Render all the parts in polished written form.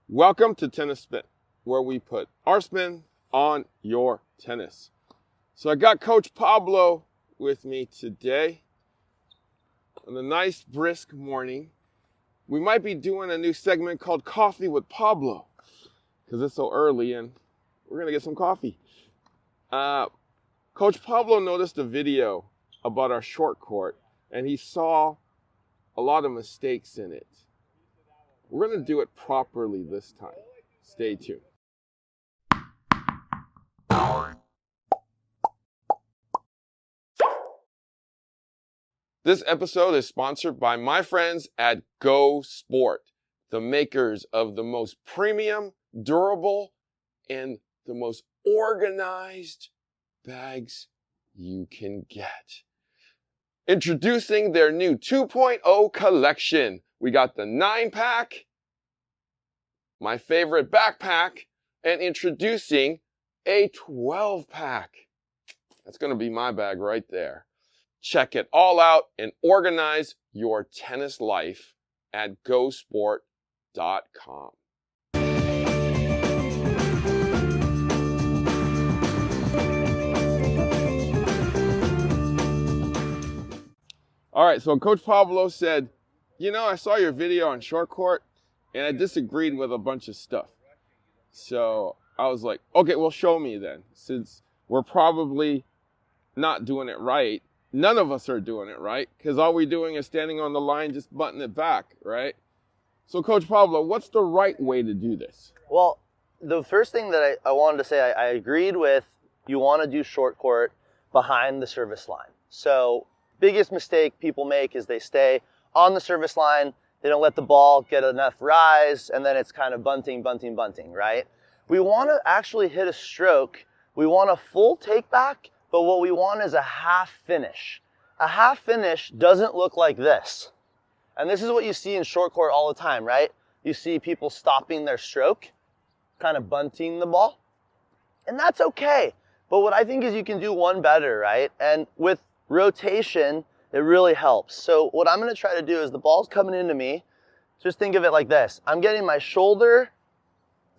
Welcome to Tennis Spin, where we put our spin on your tennis. So I got Coach Pablo with me today on a nice brisk morning. We might be doing a new segment called Coffee with Pablo because it's so early and we're going to get some coffee. Coach Pablo noticed a video about our short court and he saw a lot of mistakes in it. We're going to do it properly this time. Stay tuned. This episode is sponsored by my friends at Go Sport, the makers of the most premium, durable, and the most organized bags you can get. Introducing their new 2.0 collection. We got the 9-pack, my favorite backpack, and introducing a 12-pack. That's going to be my bag right there. Check it all out and organize your tennis life at gosport.com. All right, so Coach Pablo said, I saw your video on short court and I disagreed with a bunch of stuff. So I was like, okay, well, show me then. Since we're probably not doing it right, none of us are doing it right because all we're doing is standing on the line, just butting it back, right? So Coach Pablo, what's the right way to do this? Well, the first thing that I wanted to say, I agreed with, you want to do short court behind the service line. So biggest mistake people make is they stay on the service line, they don't let the ball get enough rise, and then it's kind of bunting, right? We want to actually hit a stroke. We want a full take back, but what we want is a half finish. A half finish doesn't look like this. And this is what you see in short court all the time, right? You see people stopping their stroke, kind of bunting the ball. And that's okay. But what I think is you can do one better, right? And with rotation, it really helps. So what I'm going to try to do is the ball's coming into me. Just think of it like this. I'm getting my shoulder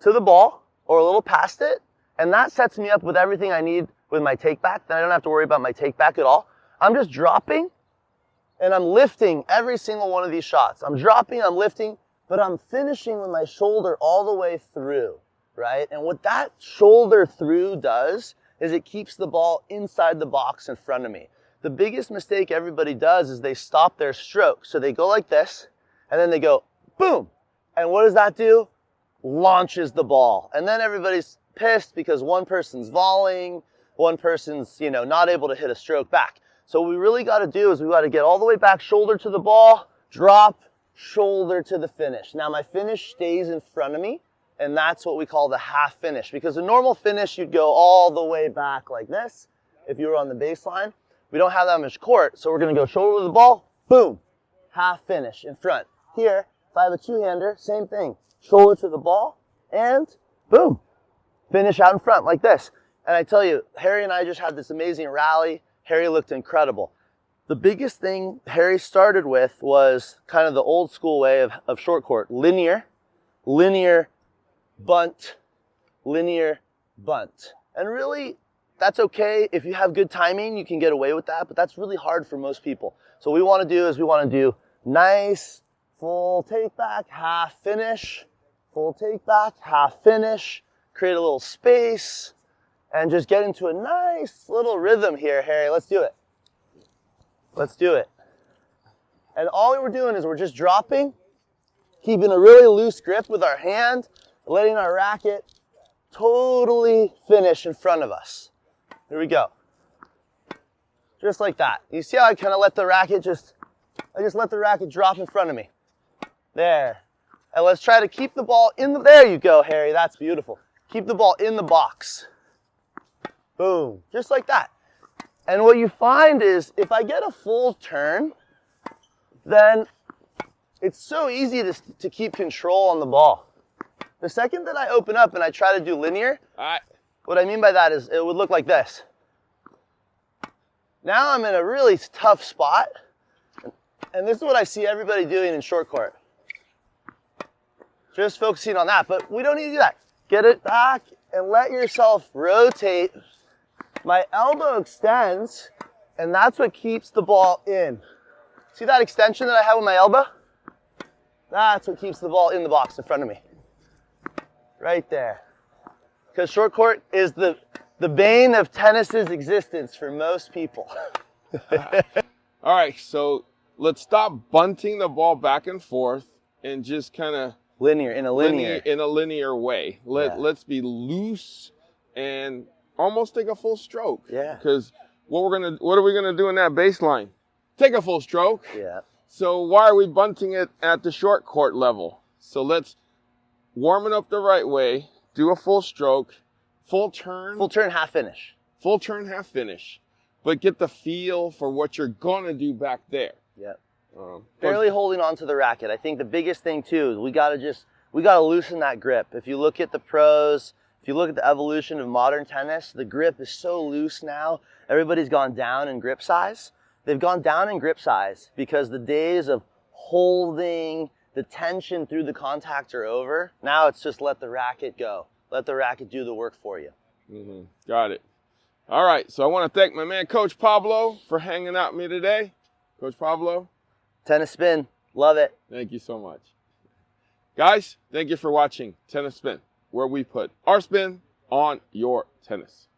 to the ball or a little past it, and that sets me up with everything I need with my take back. Then I don't have to worry about my take back at all. I'm just dropping and I'm lifting every single one of these shots. I'm dropping, I'm lifting, but I'm finishing with my shoulder all the way through, right? And what that shoulder through does is it keeps the ball inside the box in front of me. The biggest mistake everybody does is they stop their stroke. So they go like this, and then they go, boom. And what does that do? Launches the ball. And then everybody's pissed because one person's volleying, one person's, not able to hit a stroke back. So what we really got to do is we got to get all the way back, shoulder to the ball, drop, shoulder to the finish. Now my finish stays in front of me, and that's what we call the half finish. Because a normal finish, you'd go all the way back like this if you were on the baseline. We don't have that much court, so we're going to go shoulder to the ball, boom, half finish in front. Here, if I have a two-hander, same thing. Shoulder to the ball, and boom, finish out in front like this. And I tell you, Harry and I just had this amazing rally. Harry looked incredible. The biggest thing Harry started with was kind of the old school way of short court. Linear, bunt. And really, that's okay. If you have good timing, you can get away with that, but that's really hard for most people. So what we want to do is we want to do nice, full take back, half finish, full take back, half finish, create a little space, and just get into a nice little rhythm here, Harry. Let's do it. And all we're doing is we're just dropping, keeping a really loose grip with our hand, letting our racket totally finish in front of us. Here we go. Just like that. You see how I kind of let the racket I just let the racket drop in front of me. There. And let's try to keep the ball there you go, Harry. That's beautiful. Keep the ball in the box. Boom. Just like that. And what you find is if I get a full turn, then it's so easy to keep control on the ball. The second that I open up and I try to do linear, what I mean by that is it would look like this. Now I'm in a really tough spot, and this is what I see everybody doing in short court. Just focusing on that, but we don't need to do that. Get it back and let yourself rotate. My elbow extends, and that's what keeps the ball in. See that extension that I have with my elbow? That's what keeps the ball in the box in front of me. Right there. Because short court is the bane of tennis's existence for most people. All right, so let's stop bunting the ball back and forth and just kind of in a linear way. Let's be loose and almost take a full stroke. Yeah. Because what are we gonna do in that baseline? Take a full stroke. Yeah. So why are we bunting it at the short court level? So let's warm it up the right way. Do a full stroke, full turn, half finish. Full turn, half finish. But get the feel for what you're gonna do back there. Yeah. Barely holding on to the racket. I think the biggest thing too is we gotta loosen that grip. If you look at the pros, if you look at the evolution of modern tennis, the grip is so loose now. Everybody's gone down in grip size. They've gone down in grip size because the days of holding the tension through the contact are over. Now it's just let the racket go. Let the racket do the work for you. Mm-hmm. Got it. All right, so I want to thank my man, Coach Pablo, for hanging out with me today. Coach Pablo. Tennis Spin. Love it. Thank you so much. Guys, thank you for watching Tennis Spin, where we put our spin on your tennis.